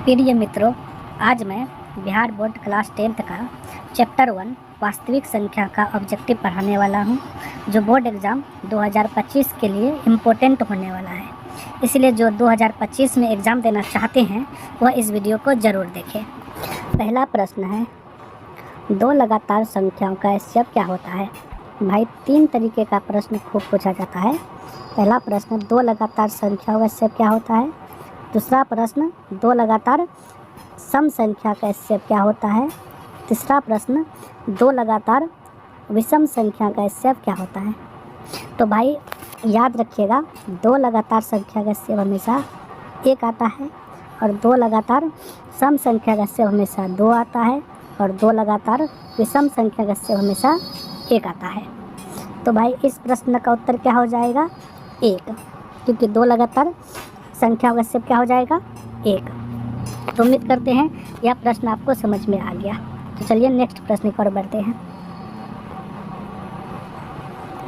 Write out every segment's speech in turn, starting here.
प्रिय मित्रों, आज मैं बिहार बोर्ड क्लास 10th का चैप्टर 1 वास्तविक संख्या का ऑब्जेक्टिव पढ़ाने वाला हूं, जो बोर्ड एग्ज़ाम 2025 के लिए इम्पोर्टेंट होने वाला है। इसलिए जो 2025 में एग्ज़ाम देना चाहते हैं वह इस वीडियो को ज़रूर देखें। पहला प्रश्न है, दो लगातार संख्याओं का एचसीएफ क्या होता है? भाई 3 तरीके का प्रश्न खूब पूछा जाता है। पहला प्रश्न, दो लगातार संख्याओं का एचसीएफ क्या होता है? दूसरा प्रश्न, दो लगातार सम संख्या का एचसीएफ क्या होता है? तीसरा प्रश्न, दो लगातार विषम संख्या का एचसीएफ क्या होता है? तो भाई याद रखिएगा, दो लगातार संख्या का एचसीएफ हमेशा 1 आता है और दो लगातार सम संख्या का एचसीएफ हमेशा 2 आता है और दो लगातार विषम संख्या का एचसीएफ हमेशा 1 आता है। तो भाई इस प्रश्न का उत्तर क्या हो जाएगा? 1, क्योंकि दो लगातार संख्या का एचसीएफ क्या हो जाएगा? 1। तो उम्मीद करते हैं यह प्रश्न आपको समझ में आ गया। तो चलिए नेक्स्ट प्रश्न की ओर बढ़ते हैं।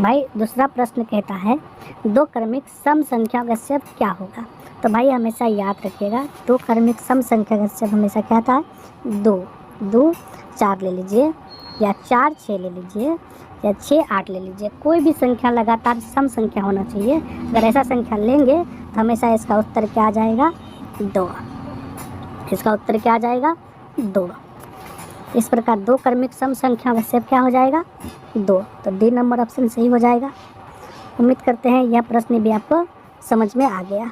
भाई दूसरा प्रश्न कहता है, दो क्रमिक सम संख्या का एचसीएफ क्या होगा? तो भाई हमेशा याद रखिएगा, दो क्रमिक सम संख्या का एचसीएफ हमेशा क्या था? 2। 2 4 ले लीजिए, या 4 6 ले लीजिए, या 6 8 ले लीजिए। कोई भी संख्या लगातार सम संख्या होना चाहिए। अगर ऐसा संख्या लेंगे तो हमेशा इसका उत्तर क्या आ जाएगा? 2। इसका उत्तर क्या आ जाएगा? 2। इस प्रकार दो क्रमिक सम संख्या का एचसीएफ क्या हो जाएगा? 2। तो डी नंबर ऑप्शन सही हो जाएगा। उम्मीद करते हैं यह प्रश्न भी आपको समझ में आ गया।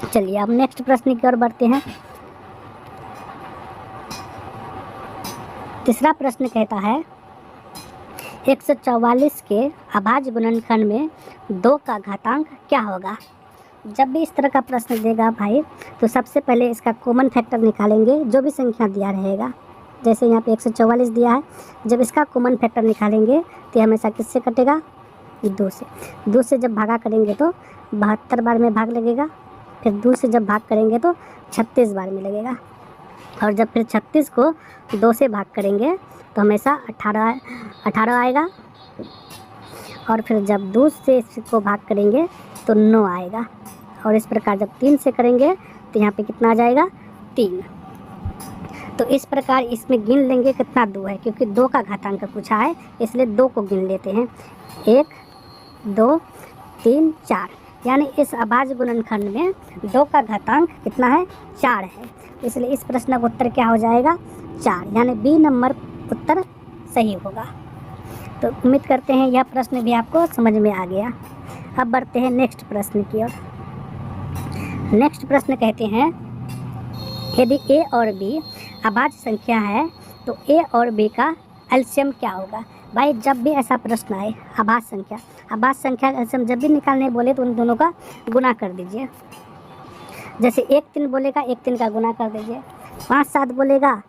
चलिए अब नेक्स्ट प्रश्न की ओर बढ़ते हैं। तीसरा प्रश्न कहता है, 144 के अभाज्य गुणनखंड में 2 का घातांक क्या होगा? जब भी इस तरह का प्रश्न देगा भाई, तो सबसे पहले इसका कॉमन फैक्टर निकालेंगे, जो भी संख्या दिया रहेगा। जैसे यहाँ पे 144 दिया है, जब इसका कॉमन फैक्टर निकालेंगे तो हमेशा किससे कटेगा? 2 से। 2 से जब भागा करेंगे तो 72 बार में भाग लगेगा, फिर 2 से जब भाग करेंगे तो 36 बार में लगेगा, और जब फिर 36 को 2 से भाग करेंगे तो हमेशा 18 आएगा, और फिर जब 2 से इसको भाग करेंगे तो 9 आएगा, और इस प्रकार जब 3 से करेंगे तो यहाँ पे कितना आ जाएगा? 3। तो इस प्रकार इसमें गिन लेंगे कितना 2 है, क्योंकि 2 का घातांक पूछा है, इसलिए 2 को गिन लेते हैं। 1 2 3 4, यानी इस अभाज्य गुणनखंड में 2 का घातांक कितना है? 4 है। इसलिए इस प्रश्न का उत्तर क्या हो जाएगा? 4, यानी बी नंबर उत्तर सही होगा। तो उम्मीद करते हैं यह प्रश्न भी आपको समझ में आ गया। अब बढ़ते हैं नेक्स्ट प्रश्न की ओर। नेक्स्ट प्रश्न कहते हैं, यदि ए और बी अभाज्य संख्या है तो ए और बी का एलसीएम क्या होगा? भाई जब भी ऐसा प्रश्न आए, अभाज्य संख्या का एलसीएम जब भी निकालने बोले तो उन दोनों का गुना कर दीजिए। जैसे 1 3 बोलेगा, 1 3 का गुना कर दीजिए। 5 7 बोलेगा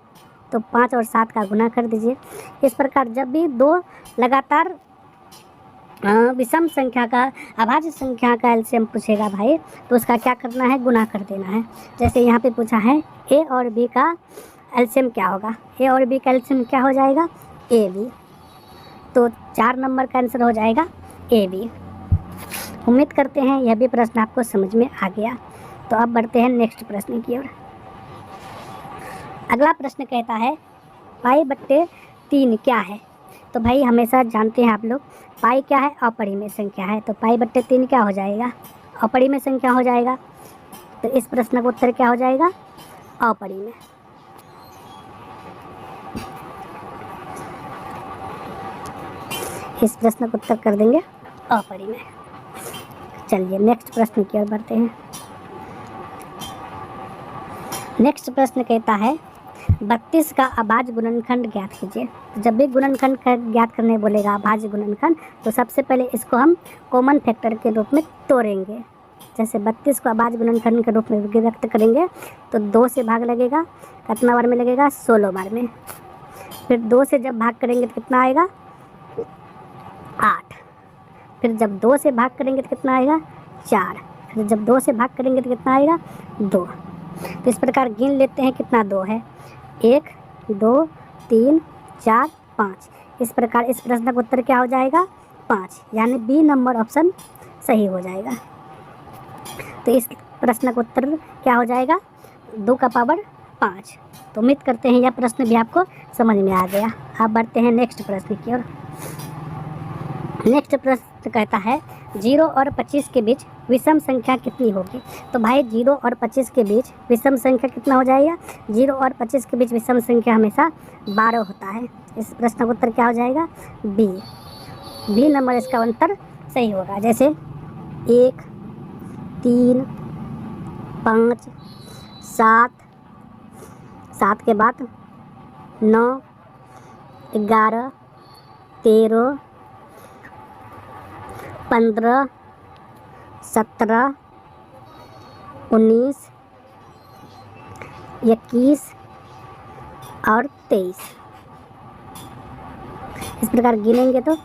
तो 5 और 7 का गुना कर दीजिए। इस प्रकार जब भी दो लगातार विषम संख्या का अभाज्य संख्या का एलसीएम पूछेगा भाई, तो उसका क्या करना है? गुना कर देना है। जैसे यहाँ पे पूछा है ए और बी का एलसीएम क्या होगा? ए और बी का एलसीएम क्या हो जाएगा? A B. तो 4 नंबर का आंसर हो जाएगा ए बी। उम्मीद करते हैं यह भी प्रश्न आपको समझ में आ गया। तो अब बढ़ते हैं नेक्स्ट प्रश्न की ओर। अगला प्रश्न कहता है, पाई बट्टे 3 क्या है? तो भाई हमेशा जानते हैं आप लोग, पाई क्या है? अपरिमेय संख्या है। तो पाई बट्टे 3 क्या हो जाएगा? अपरिमेय संख्या हो जाएगा। तो इस प्रश्न का उत्तर क्या हो जाएगा? अपरिमेय। इस प्रश्न का उत्तर कर देंगे अपरिमेय। चलिए नेक्स्ट प्रश्न की ओर बढ़ते हैं। नेक्स्ट प्रश्न कहता है, 32 का अभाज्य गुणनखंड ज्ञात कीजिए। जब भी गुणनखंड ज्ञात करने बोलेगा अभाज्य गुणनखंड, तो सबसे पहले इसको हम कॉमन फैक्टर के रूप में तोड़ेंगे। जैसे 32 को अभाज्य गुणनखंड के रूप में व्यक्त करेंगे तो 2 से भाग लगेगा, कितना बार में लगेगा? 16 बार में। फिर 2 से जब भाग करेंगे तो कितना आएगा? 8। फिर जब 2 से भाग करेंगे तो कितना आएगा? 4। फिर जब 2 से भाग करेंगे तो कितना आएगा? 2। तो इस प्रकार गिन लेते हैं कितना 2 है। 1 2 3 4 5। इस प्रकार इस प्रश्न का उत्तर क्या हो जाएगा? 5, यानी बी नंबर ऑप्शन सही हो जाएगा। तो इस प्रश्न का उत्तर क्या हो जाएगा? 2 का पावर 5। तो उम्मीद करते हैं यह प्रश्न भी आपको समझ में आ गया। अब बढ़ते हैं नेक्स्ट प्रश्न की ओर। नेक्स्ट प्रश्न कहता है 0 और 25 के बीच विषम संख्या कितनी होगी? तो भाई 0 और 25 के बीच विषम संख्या कितना हो जाएगा? 0 और 25 के बीच विषम संख्या हमेशा 12 होता है। इस प्रश्न का उत्तर क्या हो जाएगा? बी नंबर इसका उत्तर सही होगा। जैसे 1, 3, 5, 7 के बाद 9, 11, 13, 15, 17, 19, 21 और 23। इस प्रकार गिनेंगे तो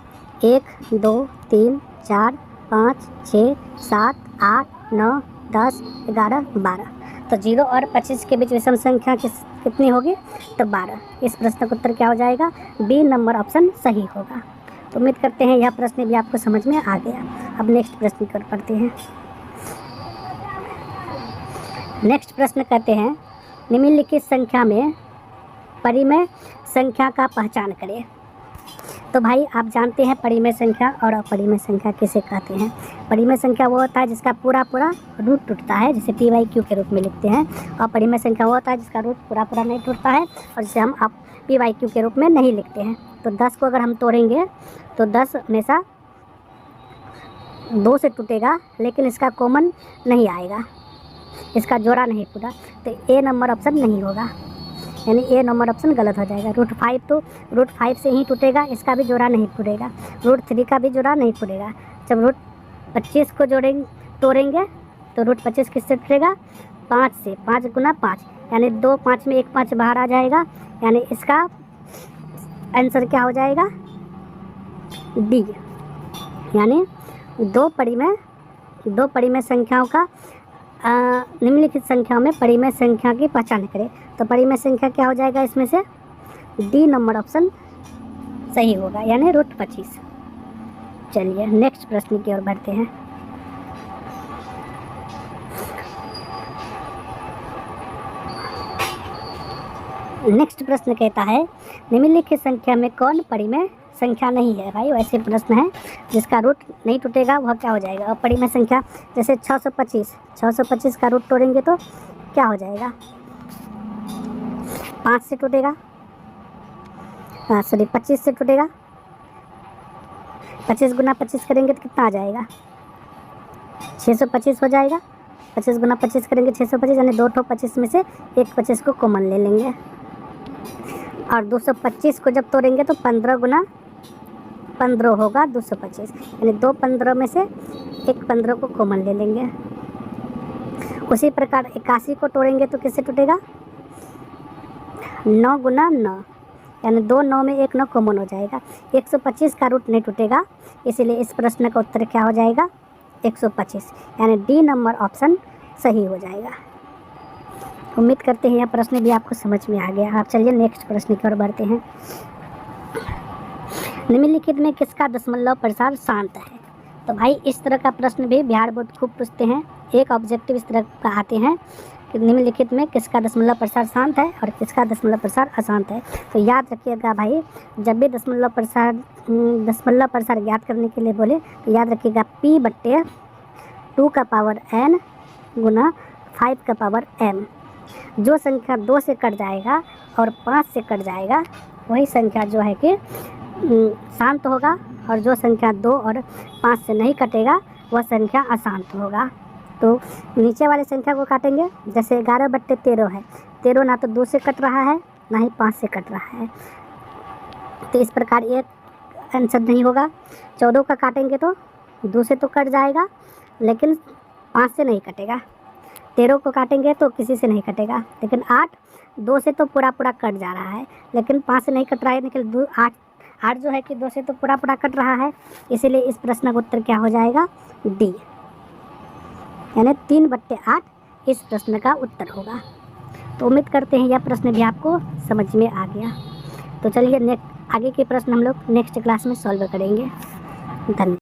1, 2, 3, 4, 5, 6, 7, 8, 9, 10, 11, 12। तो 0 और 25 के बीच विषम संख्या कितनी होगी? तो 12। इस प्रश्न का उत्तर क्या हो जाएगा? बी नंबर ऑप्शन सही होगा। तो उम्मीद करते हैं यह प्रश्न भी आपको समझ में आ गया। अब नेक्स्ट प्रश्न की ओर पढ़ते हैं। नेक्स्ट प्रश्न कहते हैं निम्नलिखित संख्या में परिमेय संख्या का पहचान करें। तो भाई आप जानते हैं परिमेय संख्या और अपरिमेय संख्या किसे कहते हैं। परिमेय संख्या वो होता है जिसका पूरा रूट टूटता है, जिसे p/q के रूप में लिखते हैं। और अपरिमेय संख्या वो होता है जिसका रूट पूरा नहीं टूटता है और जिसे हम p/q के रूप में नहीं लिखते हैं। तो 10 को अगर हम तोड़ेंगे तो 10 हमेशा 2 से टूटेगा, लेकिन इसका कॉमन नहीं आएगा, इसका जोड़ा नहीं पूरा। तो ए नंबर ऑप्शन नहीं होगा, यानी ए नंबर ऑप्शन गलत हो जाएगा। √5 तो √5 से ही टूटेगा, इसका भी जोड़ा नहीं टूटेगा। √3 का भी जोड़ा नहीं टूटेगा। जब √25 को तोड़ेंगे तो √25 किससे टूटेगा? 5 से। 5 गुना 5 यानी 2 5 में 1 5 बाहर आ जाएगा, यानी इसका आंसर क्या हो जाएगा? डी। यानी दो परिमेय संख्याओं का निम्नलिखित संख्याओं में परिमेय संख्या की पहचान करें। तो परिमेय संख्या क्या हो जाएगा? इसमें से डी नंबर ऑप्शन सही होगा, यानी √25। चलिए नेक्स्ट प्रश्न की ओर बढ़ते हैं। नेक्स्ट प्रश्न कहता है निम्नलिखित संख्या में कौन परिमेय संख्या नहीं है? भाई वैसे प्रश्न है जिसका रूट नहीं टूटेगा वह क्या हो जाएगा? अपरिमेय संख्या जैसे 625 का रूट तोड़ेंगे तो क्या हो जाएगा? 5 से टूटेगा, 25 से टूटेगा। 25 गुना 25 करेंगे तो कितना आ जाएगा? 625 हो जाएगा। 25 गुना 25 करेंगे 625, यानी 2 ठो 25 में से एक 25 को कॉमन ले लेंगे। और 225 को जब तोड़ेंगे तो 15 गुना 15 होगा 225, यानी 2 15 में से एक 15 को कॉमन ले लेंगे। उसी प्रकार 81 को तोड़ेंगे तो किससे टूटेगा? 9 गुना 9, यानी 2 9 में एक 9 कॉमन हो जाएगा। 125 का रूट नहीं टूटेगा, इसीलिए इस प्रश्न का उत्तर क्या हो जाएगा? 125, यानी डी नंबर ऑप्शन सही हो जाएगा। उम्मीद करते हैं यह प्रश्न भी आपको समझ में आ गया। आप चलिए नेक्स्ट प्रश्न की ओर बढ़ते हैं। निम्नलिखित में किसका दशमलव प्रसार शांत है? तो भाई इस तरह का प्रश्न भी बिहार बोर्ड खूब पूछते हैं। एक ऑब्जेक्टिव इस तरह का आते हैं कि निम्नलिखित में किसका दशमलव प्रसार शांत है और किसका दशमलव प्रसार अशांत है। तो याद रखिएगा भाई, जब भी दशमलव प्रसार ज्ञात करने के लिए बोले तो याद रखिएगा p/2 का पावर n गुना 5 का पावर m। जो संख्या 2 से कट जाएगा और 5 से कट जाएगा वही संख्या जो है कि शांत होगा, और जो संख्या 2 और 5 से नहीं कटेगा वह संख्या अशांत होगा। तो नीचे वाले संख्या को काटेंगे, जैसे 11/13 है। 13 ना तो 2 से कट रहा है ना ही 5 से कट रहा है, तो इस प्रकार एक आंसर नहीं होगा। 14 का काटेंगे तो 2 से तो कट जाएगा लेकिन 5 से नहीं कटेगा। 13 को काटेंगे तो किसी से नहीं कटेगा, लेकिन 8 2 से तो पूरा कट जा रहा है, लेकिन 5 से नहीं कट रहा है, लेकिन 8 जो है कि 2 से तो पूरा कट रहा है। इसीलिए इस प्रश्न का उत्तर क्या हो जाएगा? डी, यानी 3/8 इस प्रश्न का उत्तर होगा। तो उम्मीद करते हैं यह प्रश्न भी आपको समझ में आ गया। तो चलिए आगे के प्रश्न हम लोग नेक्स्ट क्लास में सॉल्व करेंगे। धन्यवाद।